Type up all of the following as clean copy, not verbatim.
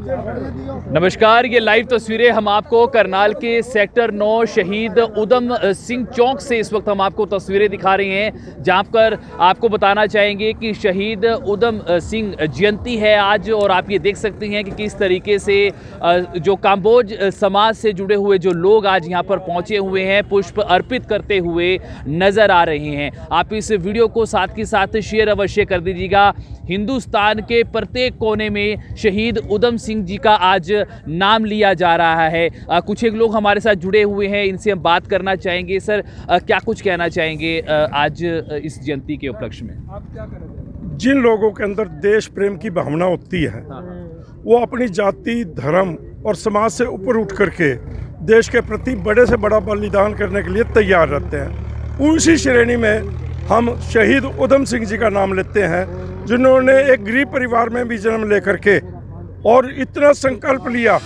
नमस्कार, ये लाइव तस्वीरें हम आपको करनाल के सेक्टर 9 शहीद उधम सिंह चौक से इस वक्त हम आपको तस्वीरें दिखा रहे हैं, जहां पर आपको बताना चाहेंगे कि शहीद उधम सिंह जयंती है आज। और आप ये देख सकते हैं कि किस तरीके से जो काम्बोज समाज से जुड़े हुए जो लोग आज यहाँ पर पहुँचे हुए हैं, पुष्प अर्पित करते हुए नज़र आ रहे हैं। आप इस वीडियो को साथ के साथ शेयर अवश्य कर दीजिएगा। हिंदुस्तान के प्रत्येक कोने में शहीद उधम सिंह जी का आज नाम लिया जा रहा है। कुछ एक लोग हमारे साथ जुड़े हुए हैं, इनसे हम बात करना चाहेंगे। सर, क्या कुछ कहना चाहेंगे आज इस जयंती के उपलक्ष्य में? आप क्या करेंगे? जिन लोगों के अंदर देश प्रेम की भावना होती है, वो अपनी जाति, धर्म और समाज से ऊपर उठ करके देश के प्रति बड़े से बड़ा बलिदान करने के लिए तैयार रहते हैं। उसी श्रेणी में हम शहीद उधम सिंह जी का नाम लेते हैं, जिन्होंने एक गरीब परिवार में भी जन्म लेकर के और इतना संकल्प लिया।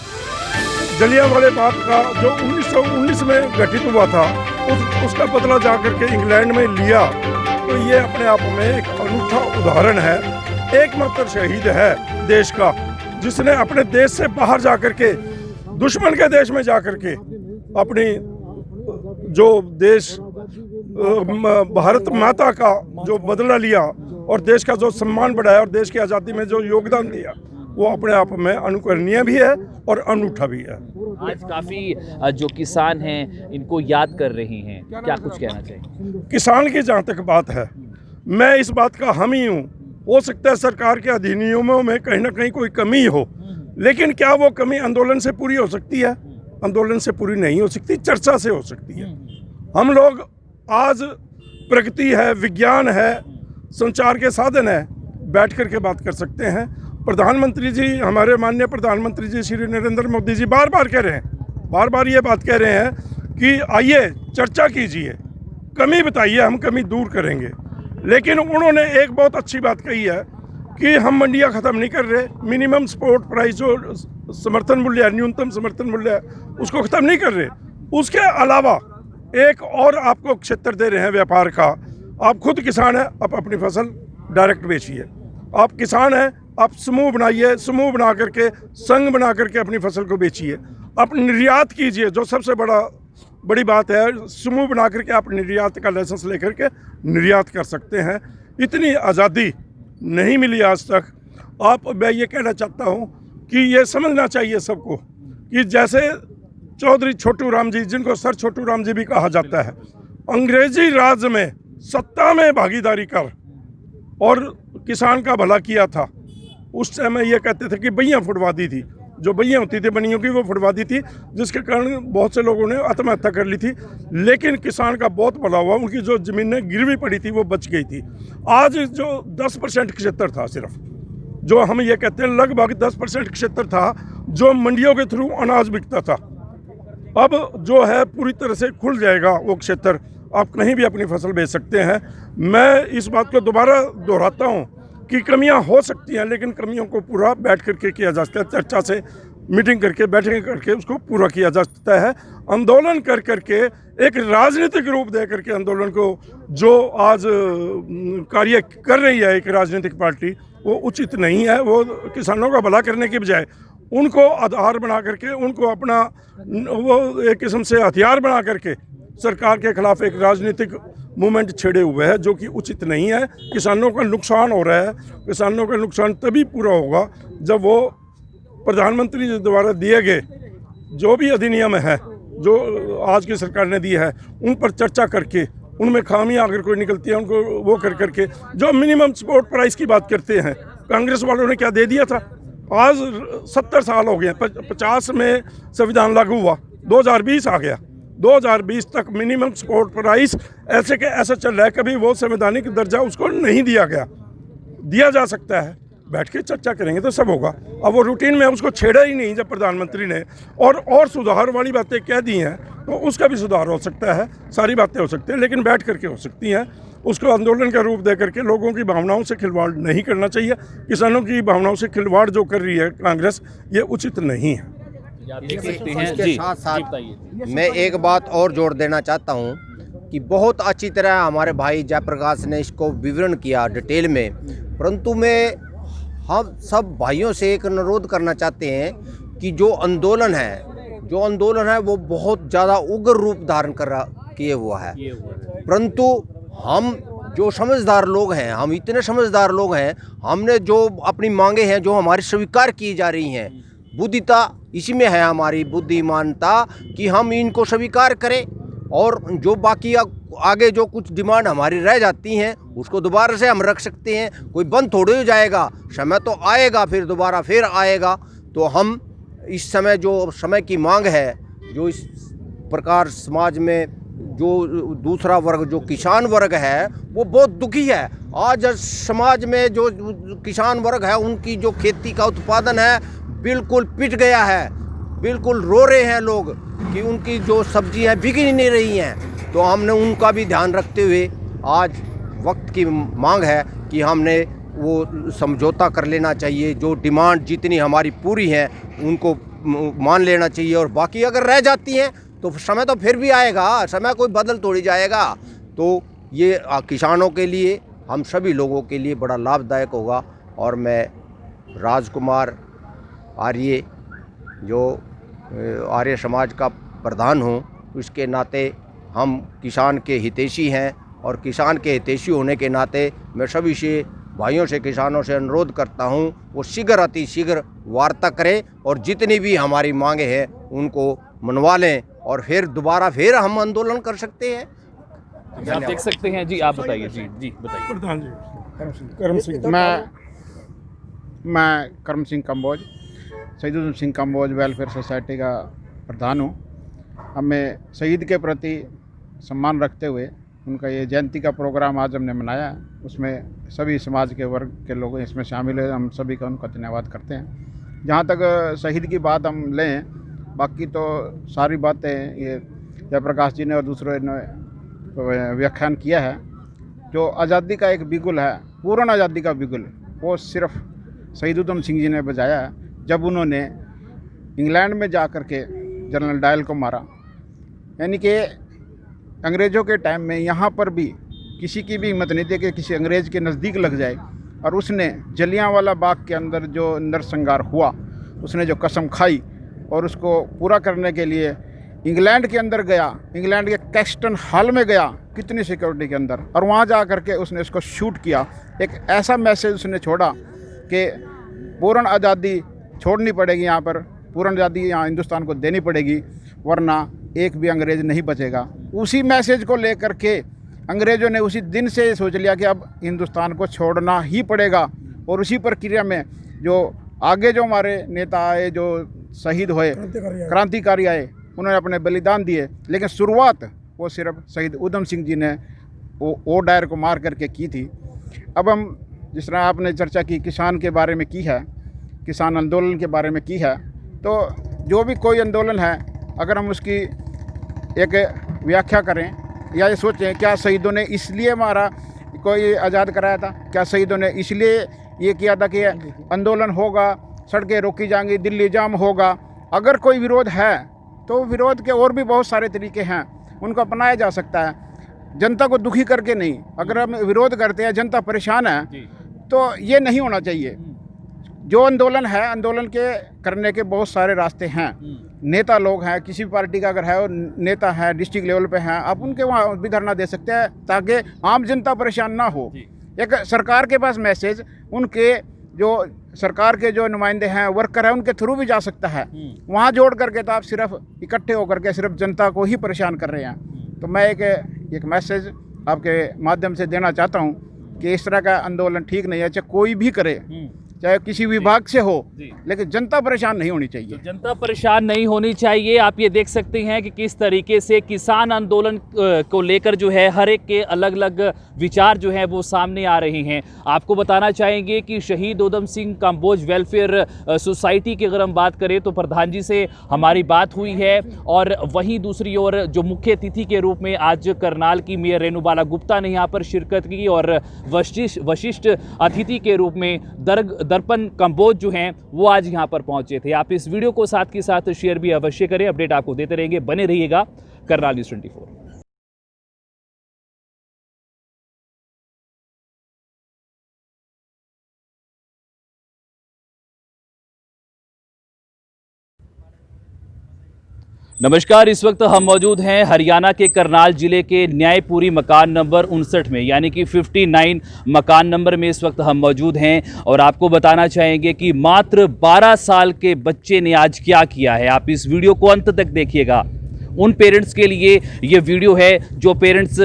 जलियांवाला बाग का जो 1919 में घटित हुआ था, उसका बदला जाकर के इंग्लैंड में लिया। तो ये अपने आप में एक अनूठा उदाहरण है। एकमात्र शहीद है देश का, जिसने अपने देश से बाहर जाकर के, दुश्मन के देश में जाकर के अपनी जो देश भारत माता का जो बदला लिया और देश का जो सम्मान बढ़ाया और देश की आज़ादी में जो योगदान दिया, वो अपने आप में अनुकरणीय भी है और अनूठा भी है। आज काफ़ी जो किसान हैं इनको याद कर रहे हैं, क्या कुछ कहना चाहिए? किसान की जहाँ तक बात है, मैं इस बात का हम ही हूँ। हो सकता है सरकार के अधिनियमों में कहीं ना कहीं कोई कमी हो, लेकिन क्या वो कमी आंदोलन से पूरी हो सकती है? आंदोलन से पूरी नहीं हो सकती, चर्चा से हो सकती है। हम लोग आज प्रगति है, विज्ञान है, संचार के साधन है, बैठ कर के बात कर सकते हैं। प्रधानमंत्री जी, हमारे माननीय प्रधानमंत्री जी श्री नरेंद्र मोदी जी बार बार कह रहे हैं, बार बार ये बात कह रहे हैं कि आइए चर्चा कीजिए, कमी बताइए, हम कमी दूर करेंगे। लेकिन उन्होंने एक बहुत अच्छी बात कही है कि हम मंडियाँ ख़त्म नहीं कर रहे। मिनिमम सपोर्ट प्राइस जो समर्थन मूल्य है, न्यूनतम समर्थन मूल्य है, उसको ख़त्म नहीं कर रहे। उसके अलावा एक और आपको क्षेत्र दे रहे हैं व्यापार का। आप खुद किसान हैं, आप अपनी फसल डायरेक्ट बेचिए। आप किसान हैं, आप समूह बनाइए, समूह बना करके, संघ बना करके अपनी फसल को बेचिए। आप निर्यात कीजिए, जो सबसे बड़ी बात है, समूह बना करके आप निर्यात का लाइसेंस लेकर के निर्यात कर सकते हैं। इतनी आज़ादी नहीं मिली आज तक। मैं ये कहना चाहता हूँ कि ये समझना चाहिए सबको कि जैसे चौधरी छोटू राम जी, जिनको सर छोटू राम जी भी कहा जाता है, अंग्रेजी राज में सत्ता में भागीदारी कर और किसान का भला किया था। उस समय ये कहते थे कि बइयाँ फुड़वा दी थी, जो बइयाँ होती थी बनियों की, वो फुड़वा दी थी, जिसके कारण बहुत से लोगों ने आत्महत्या कर ली थी। लेकिन किसान का बहुत भला हुआ, उनकी जो ज़मीनें गिरवी पड़ी थी वो बच गई थी। आज जो 10% क्षेत्र था, सिर्फ जो हम ये कहते हैं लगभग 10% क्षेत्र था जो मंडियों के थ्रू अनाज बिकता था, अब जो है पूरी तरह से खुल जाएगा वो क्षेत्र। आप कहीं भी अपनी फसल बेच सकते हैं। मैं इस बात को दोबारा दोहराता हूँ कि कमियां हो सकती हैं, लेकिन कमियों को पूरा बैठ करके किया जा सकता है। चर्चा से, मीटिंग करके, बैठक करके उसको पूरा किया जा सकता है। आंदोलन कर करके, एक राजनीतिक रूप दे करके आंदोलन को जो आज कार्य कर रही है एक राजनीतिक पार्टी, वो उचित नहीं है। वो किसानों का भला करने की बजाय उनको आधार बना करके, उनको अपना वो एक किस्म से हथियार बना करके सरकार के खिलाफ एक राजनीतिक मूवमेंट छेड़े हुए है, जो कि उचित नहीं है। किसानों का नुकसान हो रहा है। किसानों का नुकसान तभी पूरा होगा जब वो प्रधानमंत्री जी द्वारा दिए गए जो भी अधिनियम है, जो आज की सरकार ने दी है, उन पर चर्चा करके, उनमें खामियां अगर कोई निकलती है उनको वो कर करके, जो मिनिमम सपोर्ट प्राइस की बात करते हैं, कांग्रेस वालों ने क्या दे दिया था? आज 70 साल हो गए, 50 में संविधान लागू हुआ, 2020 आ गया, 2020 तक मिनिमम सपोर्ट प्राइस ऐसे के ऐसा चल रहा है। कभी वो संवैधानिक दर्जा उसको नहीं दिया गया। दिया जा सकता है, बैठ के चर्चा करेंगे तो सब होगा। अब वो रूटीन में उसको छेड़ा ही नहीं जब प्रधानमंत्री ने और सुधार वाली बातें कह दी हैं, तो उसका भी सुधार हो सकता है। सारी बातें हो सकती हैं, लेकिन बैठ करके हो सकती हैं। उसको आंदोलन का रूप दे करके लोगों की भावनाओं से खिलवाड़ नहीं करना चाहिए। किसानों की भावनाओं से खिलवाड़ जो कर रही है कांग्रेस, ये उचित नहीं है। इसके साथ साथ मैं एक बात और जोड़ देना चाहता हूँ कि बहुत अच्छी तरह हमारे भाई जयप्रकाश ने इसको विवरण किया डिटेल में, परंतु मैं हम सब भाइयों से एक अनुरोध करना चाहते हैं कि जो आंदोलन है वो बहुत ज़्यादा उग्र रूप धारण किए हुआ है, परंतु हम जो समझदार लोग हैं, हम इतने समझदार लोग हैं, हमने जो अपनी मांगे हैं जो हमारी स्वीकार की जा रही हैं, बुद्धिता इसी में है, हमारी बुद्धिमानता कि हम इनको स्वीकार करें और जो बाकी आगे जो कुछ डिमांड हमारी रह जाती हैं उसको दोबारा से हम रख सकते हैं। कोई बंद थोड़े हो जाएगा, समय तो आएगा, फिर दोबारा फिर आएगा। तो हम इस समय जो समय की मांग है, जो इस प्रकार समाज में जो दूसरा वर्ग जो किसान वर्ग है वो बहुत दुखी है। आज समाज में जो किसान वर्ग है उनकी जो खेती का उत्पादन है बिल्कुल पिट गया है, बिल्कुल रो रहे हैं लोग कि उनकी जो सब्जियां बिक ही नहीं रही हैं। तो हमने उनका भी ध्यान रखते हुए आज वक्त की मांग है कि हमने वो समझौता कर लेना चाहिए, जो डिमांड जितनी हमारी पूरी है उनको मान लेना चाहिए, और बाकी अगर रह जाती हैं तो समय तो फिर भी आएगा, समय कोई बदल थोड़ी जाएगा। तो ये किसानों के लिए, हम सभी लोगों के लिए बड़ा लाभदायक होगा। और मैं राजकुमार आर्य जो आर्य समाज का प्रधान हूँ, उसके नाते हम किसान के हितैषी हैं, और किसान के हितैषी होने के नाते मैं सभी से भाइयों से, किसानों से अनुरोध करता हूं वो शीघ्र अति शीघ्र वार्ता करें और जितनी भी हमारी मांगे हैं उनको मनवा लें, और फिर दोबारा फिर हम आंदोलन कर सकते हैं। आप देख सकते हैं जी, आप बताइए जी बताइए। प्रधान जी करम सिंह। मैं करम सिंह कंबोज, शहीद उधम सिंह कंबोज वेलफेयर सोसाइटी का प्रधान हूँ। हमें शहीद के प्रति सम्मान रखते हुए उनका ये जयंती का प्रोग्राम आज हमने मनाया है, उसमें सभी समाज के वर्ग के लोग इसमें शामिल हैं। हम सभी का उनका धन्यवाद करते हैं। जहाँ तक शहीद की बात हम लें, बाकी तो सारी बातें ये जयप्रकाश जी ने और दूसरों ने व्याख्यान किया है। जो आज़ादी का एक बिगुल है, पूर्ण आज़ादी का बिगुल, वो सिर्फ शहीद उधम सिंह जी ने बजाया है, जब उन्होंने इंग्लैंड में जा कर के जनरल डायल को मारा। यानी कि अंग्रेज़ों के टाइम में यहाँ पर भी किसी की भी हिम्मत नहीं थी कि किसी अंग्रेज़ के नज़दीक लग जाए, और उसने जलियांवाला बाग के अंदर जो नरसंहार हुआ, उसने जो कसम खाई और उसको पूरा करने के लिए इंग्लैंड के अंदर गया, इंग्लैंड के कैक्सटन हॉल में गया, कितनी सिक्योरिटी के अंदर, और वहाँ जा कर के उसने उसको शूट किया। एक ऐसा मैसेज उसने छोड़ा कि पूर्ण आज़ादी छोड़नी पड़ेगी, यहाँ पर पूर्ण आज़ादी यहाँ हिंदुस्तान को देनी पड़ेगी, वरना एक भी अंग्रेज़ नहीं बचेगा। उसी मैसेज को लेकर के अंग्रेज़ों ने उसी दिन से सोच लिया कि अब हिंदुस्तान को छोड़ना ही पड़ेगा, और उसी प्रक्रिया में जो आगे जो हमारे नेता आए, जो शहीद हुए, क्रांतिकारी आए, उन्होंने अपने बलिदान दिए, लेकिन शुरुआत वो सिर्फ शहीद उधम सिंह जी ने वो डायर को मार करके की थी। अब हम जिस तरह आपने चर्चा की किसान के बारे में की है, किसान आंदोलन के बारे में की है, तो जो भी कोई आंदोलन है, अगर हम उसकी एक व्याख्या करें या ये सोचें क्या शहीदों ने इसलिए मारा, कोई आज़ाद कराया था, क्या शहीदों ने इसलिए ये किया था कि आंदोलन होगा, सड़कें रोकी जाएंगी, दिल्ली जाम होगा। अगर कोई विरोध है तो विरोध के और भी बहुत सारे तरीके हैं, उनको अपनाया जा सकता है, जनता को दुखी करके नहीं। अगर हम विरोध करते हैं, जनता परेशान है, तो ये नहीं होना चाहिए। जो आंदोलन है, आंदोलन के करने के बहुत सारे रास्ते हैं। नेता लोग हैं, किसी भी पार्टी का अगर है और नेता है, डिस्ट्रिक्ट लेवल पे हैं, आप उनके वहाँ भी धरना दे सकते हैं ताकि आम जनता परेशान ना हो। एक सरकार के पास मैसेज उनके जो सरकार के जो नुमाइंदे हैं, वर्कर हैं, उनके थ्रू भी जा सकता है। वहाँ जोड़ करके तो आप सिर्फ इकट्ठे होकर के सिर्फ जनता को ही परेशान कर रहे हैं। तो मैं एक मैसेज आपके माध्यम से देना चाहता हूँ कि इस तरह का आंदोलन ठीक नहीं है, चाहे कोई भी करे, चाहे किसी विभाग से हो, लेकिन जनता परेशान नहीं होनी चाहिए। तो जनता परेशान नहीं होनी चाहिए। आप ये देख सकते हैं कि किस तरीके से किसान आंदोलन को लेकर जो है हर एक के अलग अलग विचार जो है वो सामने आ रहे हैं। आपको बताना चाहेंगे कि शहीद उधम सिंह कंबोज वेलफेयर सोसाइटी की अगर हम बात करें तो प्रधान जी से हमारी बात हुई है, और वहीं दूसरी ओर जो मुख्य अतिथि के रूप में आज करनाल की मेयर रेणुबाला गुप्ता ने यहाँ पर शिरकत की, और वशिष्ठ अतिथि के रूप में दर्पण कंबोज जो हैं वो आज यहाँ पर पहुंचे थे। आप इस वीडियो को साथ के साथ शेयर भी अवश्य करें। अपडेट आपको देते रहेंगे, बने रहिएगा करनाल न्यूज़ 24। नमस्कार, इस वक्त हम मौजूद हैं हरियाणा के करनाल जिले के न्यायपुरी मकान नंबर 59 में, यानी कि 59 मकान नंबर में इस वक्त हम मौजूद हैं और आपको बताना चाहेंगे कि मात्र 12 साल के बच्चे ने आज क्या किया है। आप इस वीडियो को अंत तक देखिएगा। उन पेरेंट्स के लिए ये वीडियो है जो पेरेंट्स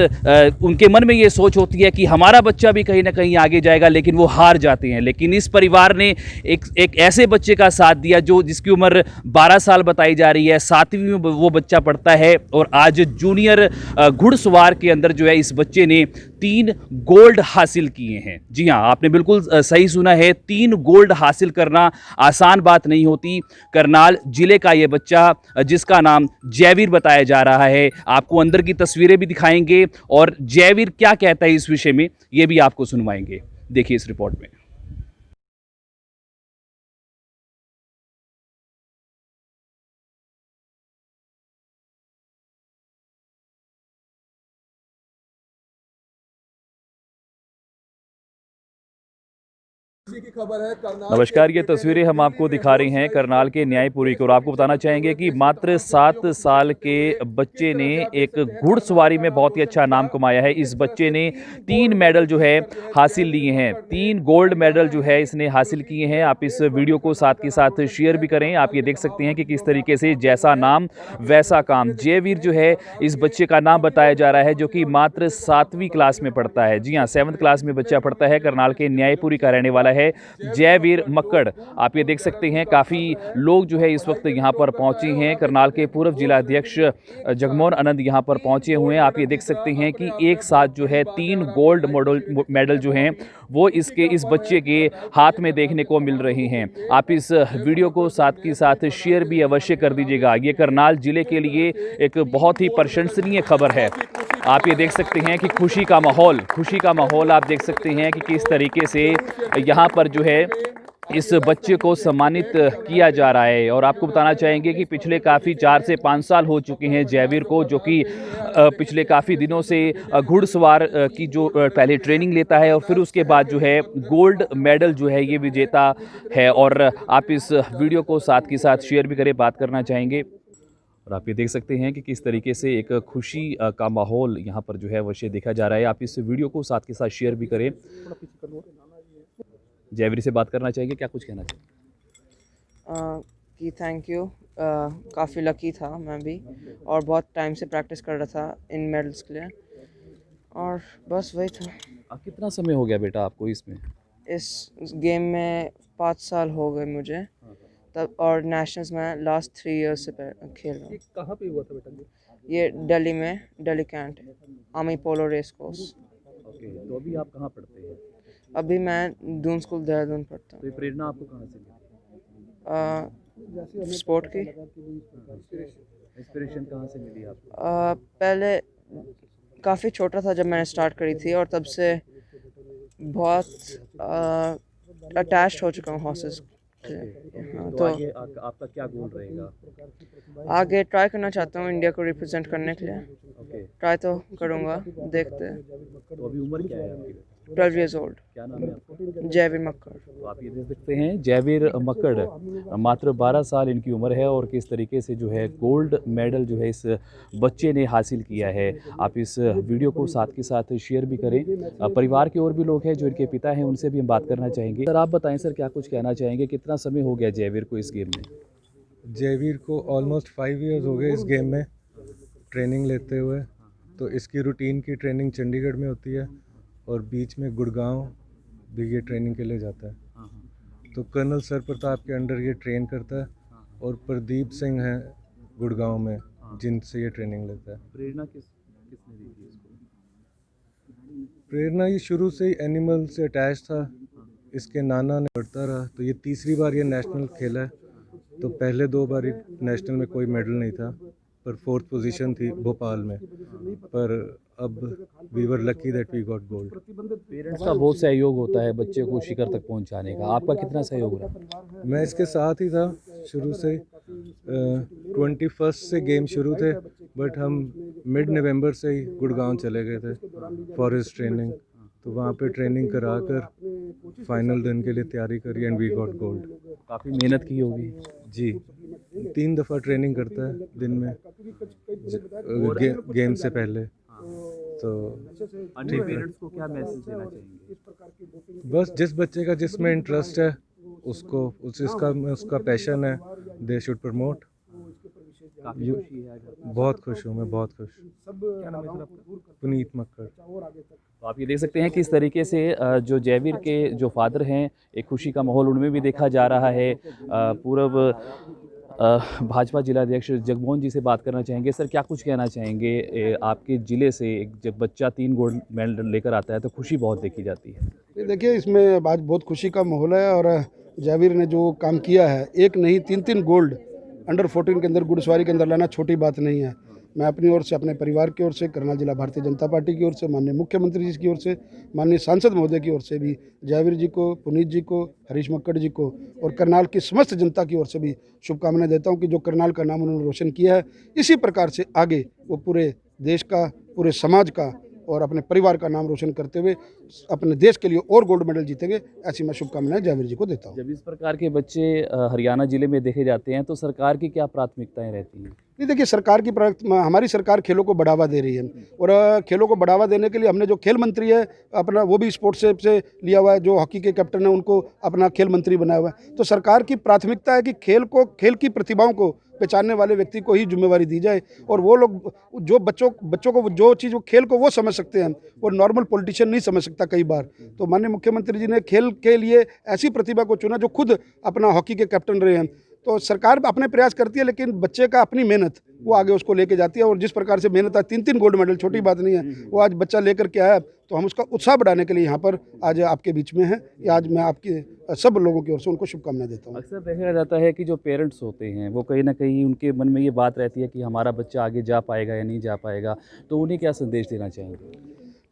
उनके मन में ये सोच होती है कि हमारा बच्चा भी कहीं ना कहीं आगे जाएगा, लेकिन वो हार जाते हैं। लेकिन इस परिवार ने एक ऐसे बच्चे का साथ दिया जो जिसकी उम्र 12 साल बताई जा रही है, 7वीं में वो बच्चा पढ़ता है और आज जूनियर घुड़सवार के अंदर जो है इस बच्चे ने 3 गोल्ड हासिल किए हैं। जी हाँ, आपने बिल्कुल सही सुना है, 3 गोल्ड हासिल करना आसान बात नहीं होती। करनाल जिले का ये बच्चा जिसका नाम जयवीर बताया जा रहा है, आपको अंदर की तस्वीरें भी दिखाएंगे और जयवीर क्या कहता है इस विषय में ये भी आपको सुनवाएंगे। देखिए इस रिपोर्ट में। नमस्कार, ये तस्वीरें हम आपको दिखा रहे हैं करनाल के न्यायपुरी की और आपको बताना चाहेंगे कि मात्र 7 साल के बच्चे ने एक घुड़सवारी में बहुत ही अच्छा नाम कमाया है। इस बच्चे ने 3 मेडल जो है हासिल लिए हैं, 3 गोल्ड मेडल जो है इसने हासिल किए हैं। आप इस वीडियो को साथ के साथ शेयर भी करें। आप ये देख सकते हैं कि किस तरीके से जैसा नाम वैसा काम। जयवीर जो है इस बच्चे का नाम बताया जा रहा है जो कि मात्र 7वीं क्लास में पढ़ता है। जी हाँ, 7th क्लास में बच्चा पढ़ता है। करनाल के न्यायपुरी का रहने वाला है जयवीर मक्कड़। आप ये देख सकते हैं काफ़ी लोग जो है इस वक्त यहाँ पर पहुँचे हैं। करनाल के पूर्व जिला अध्यक्ष जगमोहन आनंद यहाँ पर पहुँचे हुए हैं। आप ये देख सकते हैं कि एक साथ जो है 3 गोल्ड मेडल जो हैं वो इस बच्चे के हाथ में देखने को मिल रहे हैं। आप इस वीडियो को साथ के साथ शेयर भी अवश्य कर दीजिएगा। ये करनाल जिले के लिए एक बहुत ही प्रशंसनीय खबर है। आप ये देख सकते हैं कि खुशी का माहौल आप देख सकते हैं कि किस तरीके से यहाँ पर जो है इस बच्चे को सम्मानित किया जा रहा है। और आपको बताना चाहेंगे कि पिछले काफ़ी 4 से 5 साल हो चुके हैं जयवीर को, जो कि पिछले काफ़ी दिनों से घुड़सवार की जो पहले ट्रेनिंग लेता है और फिर उसके बाद जो है गोल्ड मेडल जो है ये विजेता है। और आप इस वीडियो को साथ के साथ शेयर भी करें, बात करना चाहेंगे। और आप ये देख सकते हैं कि किस तरीके से एक खुशी का माहौल यहाँ पर जो है अवश्य देखा जा रहा है। आप इस वीडियो को साथ के साथ शेयर भी करें। जयवीर से बात करना चाहेंगे, क्या कुछ कहना चाहिए? कि थैंक यू। काफ़ी लकी था मैं भी और बहुत टाइम से प्रैक्टिस कर रहा था इन मेडल्स के लिए और बस वही था। कितना समय हो गया बेटा आपको इसमें? इस गेम में 5 साल हो गए मुझे तब, और नेशनल्स में लास्ट 3 इयर्स से खेल रहा हूँ। कहाँ पे हुआ था बेटा? ये दिल्ली में, दिल्ली कैंट आर्मी पोलो रेस कोर्स। ओके, तो अभी आप कहाँ पढ़ते हैं? अभी मैं दून स्कूल देहरादून पढ़ता तो ये प्रेरणा आपको कहाँ से मिली? हूँ। स्पोर्ट की इंस्पिरेशन कहाँ से मिली आपको? पहले काफ़ी छोटा था जब मैंने स्टार्ट करी थी और तब से बहुत अटैच्ड हो चुका हूँ हॉर्सेस से। हाँ, तो आगे आपका क्या गोल रहेगा? आगे ट्राई करना चाहता हूँ इंडिया को रिप्रेजेंट करने के लिए। ओके, ट्राई तो करूँगा, देखते हैं। तो अभी उम्र क्या है आपकी? 12 years old। क्या नाम है आपका? जयवीर मक्कड़। तो आप ये देख सकते हैं जयवीर मक्कड़, मात्र 12 साल इनकी उम्र है और किस तरीके से जो है गोल्ड मेडल जो है इस बच्चे ने हासिल किया है। आप इस वीडियो को साथ के साथ शेयर भी करें। परिवार के और भी लोग हैं जो इनके पिता हैं, उनसे भी हम बात करना चाहेंगे। सर आप बताएं सर, क्या कुछ कहना चाहेंगे, कितना समय हो गया जयवीर को इस गेम में? जयवीर को ऑलमोस्ट 5 years हो गए इस गेम में ट्रेनिंग लेते हुए। तो इसकी रूटीन की ट्रेनिंग चंडीगढ़ में होती है और बीच में गुड़गांव भी ये ट्रेनिंग के लिए जाता है। तो कर्नल सर प्रताप के अंडर ये ट्रेन करता है और प्रदीप सिंह हैं गुड़गांव में जिनसे ये ट्रेनिंग लेता है। प्रेरणा किसने दी थी इसको? प्रेरणा ये शुरू से ही एनिमल से अटैच था, इसके नाना ने पढ़ता रहा। तो ये तीसरी बार ये नेशनल खेला है। तो पहले 2 बार नेशनल में कोई मेडल नहीं था, पर 4th पोजीशन थी भोपाल में। पर अब we were lucky that we got gold. Parents का बहुत सहयोग होता है बच्चे को शिखर तक पहुंचाने का, आपका कितना सहयोग रहा? मैं इसके साथ ही था शुरू से। 21st से गेम शुरू थे, बट हम मिड नवंबर से ही गुड़गांव चले गए थे फॉर हिज ट्रेनिंग। तो वहाँ पे ट्रेनिंग करा कर फाइनल दिन के लिए तैयारी करी एंड वी गॉट गोल्ड। काफ़ी मेहनत की होगी। जी 3 दफ़ा ट्रेनिंग करता है दिन में गेम से पहले। तो अन्य पेरेंट्स को क्या मैसेज देना चाहेंगे? बस जिस बच्चे का जिसमें इंटरेस्ट है उसको उसका पैशन है, दे शुड प्रमोट। काफ़ी खुशी है आज आपको। बहुत खुश हूँ मैं, बहुत खुश। क्या नाम है सर आपका? पुनीत मक्कड़। तो आप ये देख सकते हैं कि इस तरीके से जो जयवीर के जो फादर हैं, एक खुशी का माहौल उनमें भी देखा जा रहा है। पूर्व भाजपा जिलाध्यक्ष जगमोहन जी से बात करना चाहेंगे। सर, क्या कुछ कहना चाहेंगे? आपके ज़िले से एक जब बच्चा 3 गोल्ड मेडल लेकर आता है तो खुशी बहुत देखी जाती है। ये देखिए, इसमें आज बहुत खुशी का माहौल है और जयवीर ने जो काम किया है, एक नहीं 3 गोल्ड अंडर 14 के अंदर घुड़सवारी के अंदर लाना छोटी बात नहीं है। मैं अपनी ओर से, अपने परिवार की ओर से, करनाल जिला भारतीय जनता पार्टी की ओर से, माननीय मुख्यमंत्री जी की ओर से, माननीय सांसद महोदय की ओर से भी जयवीर जी को, पुनीत जी को, हरीश मक्कड़ जी को और करनाल की समस्त जनता की ओर से भी शुभकामनाएं देता हूं कि जो करनाल का नाम उन्होंने रोशन किया है, इसी प्रकार से आगे वो पूरे देश का, पूरे समाज का और अपने परिवार का नाम रोशन करते हुए अपने देश के लिए और गोल्ड मेडल जीतेंगे। ऐसी मैं शुभकामनाएं जयवीर जी को देता हूँ। जब इस प्रकार के बच्चे हरियाणा जिले में देखे जाते हैं तो सरकार की क्या प्राथमिकताएं रहती हैं? नहीं, देखिए, हमारी सरकार खेलों को बढ़ावा दे रही है और खेलों को बढ़ावा देने के लिए हमने जो खेल मंत्री है अपना, वो भी स्पोर्ट्स से लिया हुआ है। जो हॉकी के कैप्टन है उनको अपना खेल मंत्री बनाया हुआ है। तो सरकार की प्राथमिकता है कि खेल की प्रतिभाओं को पहचानने वाले व्यक्ति को ही जिम्मेवारी दी जाए और वो लोग जो बच्चों को जो चीज़ वो खेल को वो समझ सकते हैं, वो नॉर्मल पॉलिटिशियन नहीं समझ सकता कई बार। तो माननीय मुख्यमंत्री जी ने खेल के लिए ऐसी प्रतिभा को चुना जो खुद अपना हॉकी के कैप्टन रहे हैं। तो सरकार अपने प्रयास करती है, लेकिन बच्चे का अपनी मेहनत वो आगे उसको लेके जाती है और जिस प्रकार से मेहनत, आज 3 गोल्ड मेडल छोटी बात नहीं है, वो आज बच्चा लेकर के आया, तो हम उसका उत्साह बढ़ाने के लिए यहाँ पर आज आपके बीच में हैं। आज मैं आपके सब लोगों की ओर से उनको शुभकामनाएं देता हूँ। अक्सर देखा जाता है कि जो पेरेंट्स होते हैं वो कहीं ना कहीं उनके मन में ये बात रहती है कि हमारा बच्चा आगे जा पाएगा या नहीं जा पाएगा, तो उन्हें क्या संदेश देना चाहेंगे?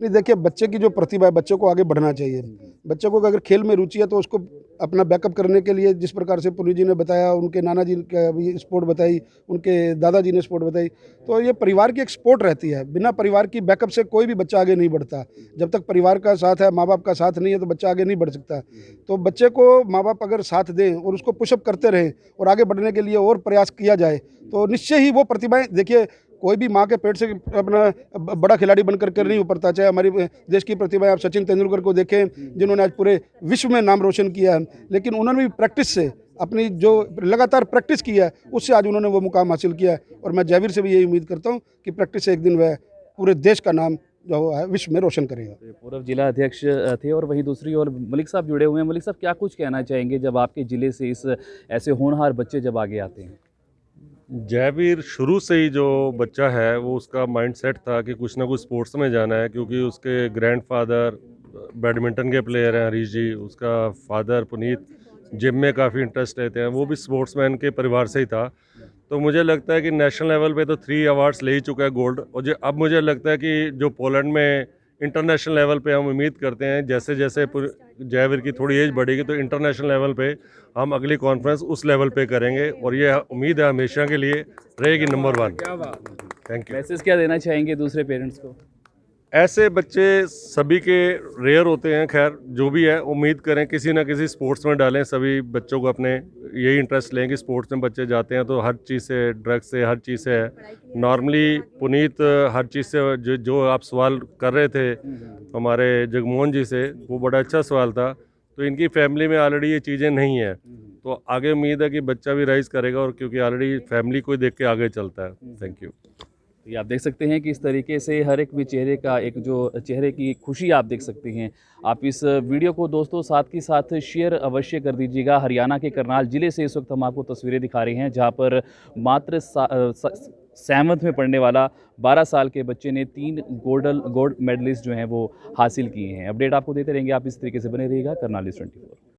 नहीं, देखिए, बच्चे की जो प्रतिभा है, बच्चे को आगे बढ़ना चाहिए। बच्चे को अगर खेल में रुचि है तो उसको अपना बैकअप करने के लिए, जिस प्रकार से पुनीत जी ने बताया, उनके नाना जी ने स्पोर्ट बताई, उनके दादाजी ने स्पोर्ट बताई, तो ये परिवार की एक स्पोर्ट रहती है। बिना परिवार की बैकअप से कोई भी बच्चा आगे नहीं बढ़ता। जब तक परिवार का साथ है, माँ बाप का साथ नहीं है, तो बच्चा आगे नहीं बढ़ सकता। तो बच्चे को माँ बाप अगर साथ दें और उसको पुशअप करते रहें और आगे बढ़ने के लिए और प्रयास किया जाए तो निश्चय ही वो प्रतिभाएं, देखिए, कोई भी माँ के पेट से अपना बड़ा खिलाड़ी बनकर के नहीं उभरता। चाहे हमारी देश की प्रतिभाएं, आप सचिन तेंदुलकर को देखें जिन्होंने आज पूरे विश्व में नाम रोशन किया है, लेकिन उन्होंने भी प्रैक्टिस से, अपनी जो लगातार प्रैक्टिस की है उससे आज उन्होंने वो मुकाम हासिल किया है। और मैं जयवीर से भी यही उम्मीद करता हूँ कि प्रैक्टिस से एक दिन वह पूरे देश का नाम जो है विश्व में रोशन करेगा। पूर्व जिला अध्यक्ष थे और वहीं दूसरी ओर मलिक साहब जुड़े हुए हैं। मलिक साहब, क्या कुछ कहना चाहेंगे जब आपके ज़िले से इस ऐसे होनहार बच्चे जब आगे आते हैं? जयवीर शुरू से ही जो बच्चा है वो उसका माइंडसेट था कि कुछ ना कुछ स्पोर्ट्स में जाना है, क्योंकि उसके ग्रैंडफादर बैडमिंटन के प्लेयर हैं हरीश जी, उसका फादर पुनीत जिम में काफ़ी इंटरेस्ट लेते हैं, वो भी स्पोर्ट्समैन के परिवार से ही था। तो मुझे लगता है कि नेशनल लेवल पे तो 3 अवार्ड्स ले ही चुका है गोल्ड, और अब मुझे लगता है कि जो पोलैंड में इंटरनेशनल लेवल पे हम उम्मीद करते हैं जैसे जैसे जयवीर की थोड़ी एज बढ़ेगी तो इंटरनेशनल लेवल पे हम अगली कॉन्फ्रेंस उस लेवल पे करेंगे, और ये उम्मीद है हमेशा के लिए रहेगी नंबर 1। Thank you. मैसेज क्या देना चाहेंगे दूसरे पेरेंट्स को? ऐसे बच्चे सभी के रेयर होते हैं, खैर जो भी है उम्मीद करें किसी ना किसी स्पोर्ट्स में डालें। सभी बच्चों को अपने यही इंटरेस्ट लें कि स्पोर्ट्स में बच्चे जाते हैं तो हर चीज़ से, ड्रग्स से, हर चीज़ से है। नॉर्मली पुनीत हर चीज़ से, जो आप सवाल कर रहे थे हमारे जगमोहन जी से, वो बड़ा अच्छा सवाल था। तो इनकी फैमिली में ऑलरेडी ये चीज़ें नहीं हैं, तो आगे उम्मीद है कि बच्चा भी राइज करेगा, और क्योंकि ऑलरेडी फैमिली को देख के आगे चलता है। Thank you. ये आप देख सकते हैं कि इस तरीके से हर एक भी चेहरे का एक जो चेहरे की खुशी आप देख सकते हैं। आप इस वीडियो को दोस्तों साथ के साथ शेयर अवश्य कर दीजिएगा। हरियाणा के करनाल ज़िले से इस वक्त हम आपको तस्वीरें दिखा रहे हैं जहां पर मात्र 7th में पढ़ने वाला 12 साल के बच्चे ने 3 गोल्ड मेडलिस्ट जो हैं वो हासिल किए हैं। अपडेट आपको देते रहेंगे, आप इस तरीके से बने रहिएगा। करनाल न्यूज़ 24।